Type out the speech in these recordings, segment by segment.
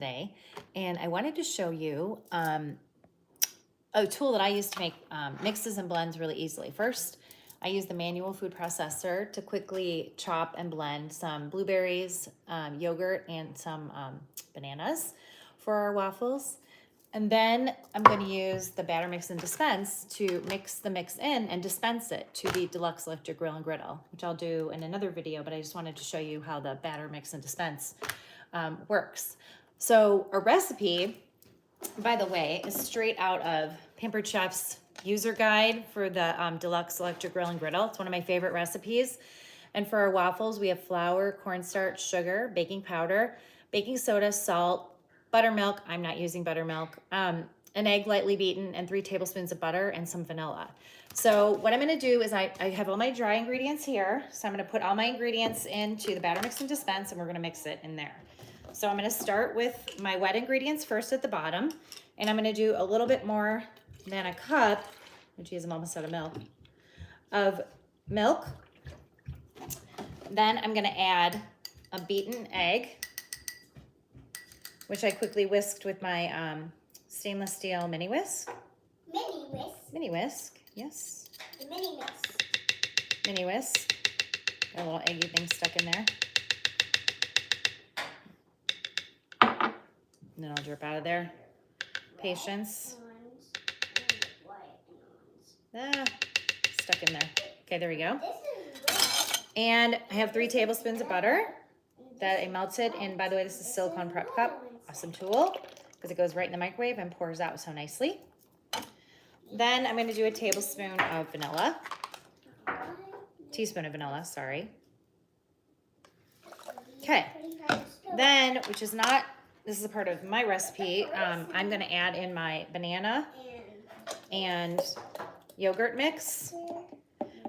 today, and I wanted to show you a tool that I use to make mixes and blends really easily. First, I use the manual food processor to quickly chop and blend some blueberries, yogurt, and some bananas for our waffles. And then I'm going to use the batter mix and dispense to mix the mix in and dispense it to the deluxe electric grill and griddle, which I'll do in another video, but I just wanted to show you how the batter mix and dispense works. So our recipe, by the way, is straight out of Pampered Chef's user guide for the deluxe electric grill and griddle. It's one of my favorite recipes. And for our waffles, we have flour, cornstarch, sugar, baking powder, baking soda, salt, buttermilk. I'm not using buttermilk. An egg lightly beaten, and 3 tablespoons of butter and some vanilla. So what I'm going to do is I have all my dry ingredients here. So I'm going to put all my ingredients into the batter mix and dispense, and we're going to mix it in there. So I'm going to start with my wet ingredients first at the bottom, and I'm going to do a little bit more than a cup, geez, I'm almost out of milk. Then I'm going to add a beaten egg, which I quickly whisked with my stainless steel mini whisk. Mini whisk? Mini whisk, yes. The mini whisk. Mini whisk. Got a little eggy thing stuck in there. And then I'll drip out of there. Patience. Stuck in there. Okay, there we go. And I have 3 tablespoons of butter that I melted. And by the way, this is silicone prep cup. Awesome tool because it goes right in the microwave and pours out so nicely. Then I'm going to do a tablespoon of vanilla. Teaspoon of vanilla, sorry. Okay. Then, which is not, this is a part of my recipe, I'm going to add in my banana and yogurt mix,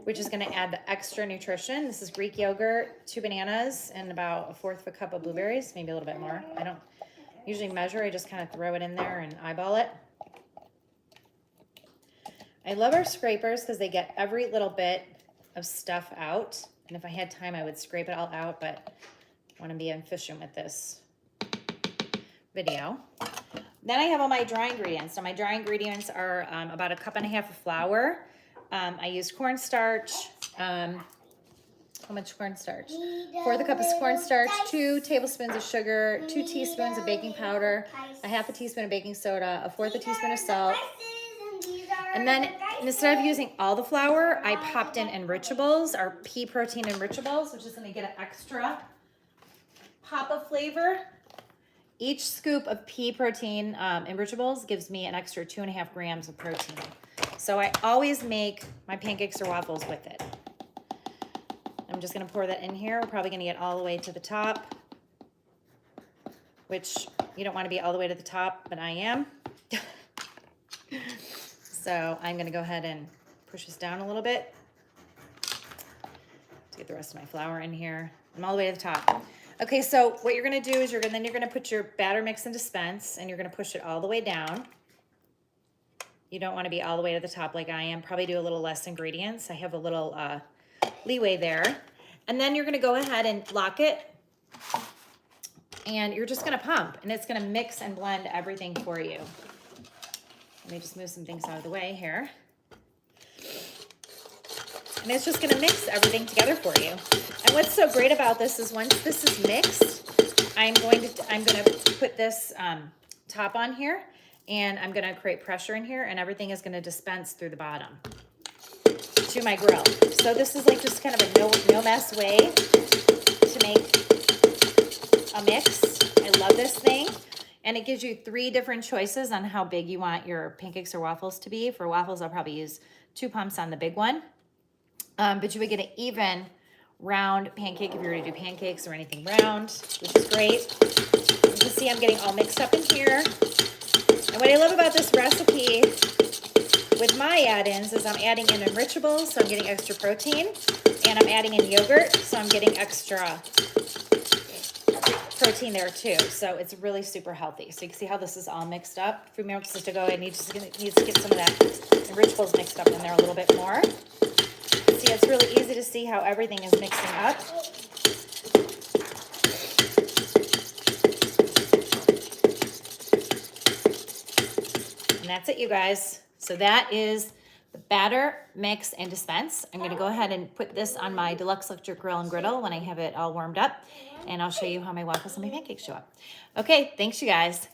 which is going to add the extra nutrition. This is Greek yogurt, 2 bananas, and about 1/4 of a cup of blueberries, maybe a little bit more. I don't usually measure, I just kind of throw it in there and eyeball it. I love our scrapers because they get every little bit of stuff out. And if I had time, I would scrape it all out, but I want to be efficient with this video. Then I have all my dry ingredients. So my dry ingredients are about 1.5 cups of flour. I used cornstarch. How much cornstarch? 1/4 cup of cornstarch, 2 tablespoons of sugar, 2 teaspoons of baking powder, 1/2 teaspoon of baking soda, 1/4 teaspoon of salt. And then instead of using all the flour, I popped in enrichables, our pea protein enrichables, which is going to get an extra pop of flavor. Each scoop of pea protein enrichables gives me an extra 2.5 grams of protein. So I always make my pancakes or waffles with it. I'm just going to pour that in here. We're probably going to get all the way to the top, which you don't want to be all the way to the top, but I am. So I'm going to go ahead and push this down a little bit to get the rest of my flour in here. I'm all the way to the top. Okay, so what you're going to do is you're going to put your batter mix and dispense, and you're going to push it all the way down. You don't want to be all the way to the top like I am. Probably do a little less ingredients. I have a little leeway there. And then you're going to go ahead and lock it, and you're just going to pump, and it's going to mix and blend everything for you. Let me just move some things out of the way here. And it's just going to mix everything together for you. And what's so great about this is once this is mixed, I'm going to put this top on here, and I'm going to create pressure in here, and everything is going to dispense through the bottom to my grill. So this is like just kind of a no mess way to make a mix. I love this thing. And it gives you 3 different choices on how big you want your pancakes or waffles to be. For waffles, I'll probably use 2 pumps on the big one. But you would get an even round pancake if you were to do pancakes or anything round, which is great. You can see I'm getting all mixed up in here. And what I love about this recipe with my add-ins is I'm adding in enrichables, so I'm getting extra protein. And I'm adding in yogurt, so I'm getting extra protein there too. So it's really super healthy. So you can see how this is all mixed up. Food milk just to go, it needs to get some of that enrichables mixed up in there a little bit more. See, it's really easy to see how everything is mixing up. that's it, you guys. So that is the batter, mix, and dispense. I'm gonna go ahead and put this on my deluxe electric grill and griddle when I have it all warmed up, and I'll show you how my waffles and my pancakes show up. Okay, thanks you guys.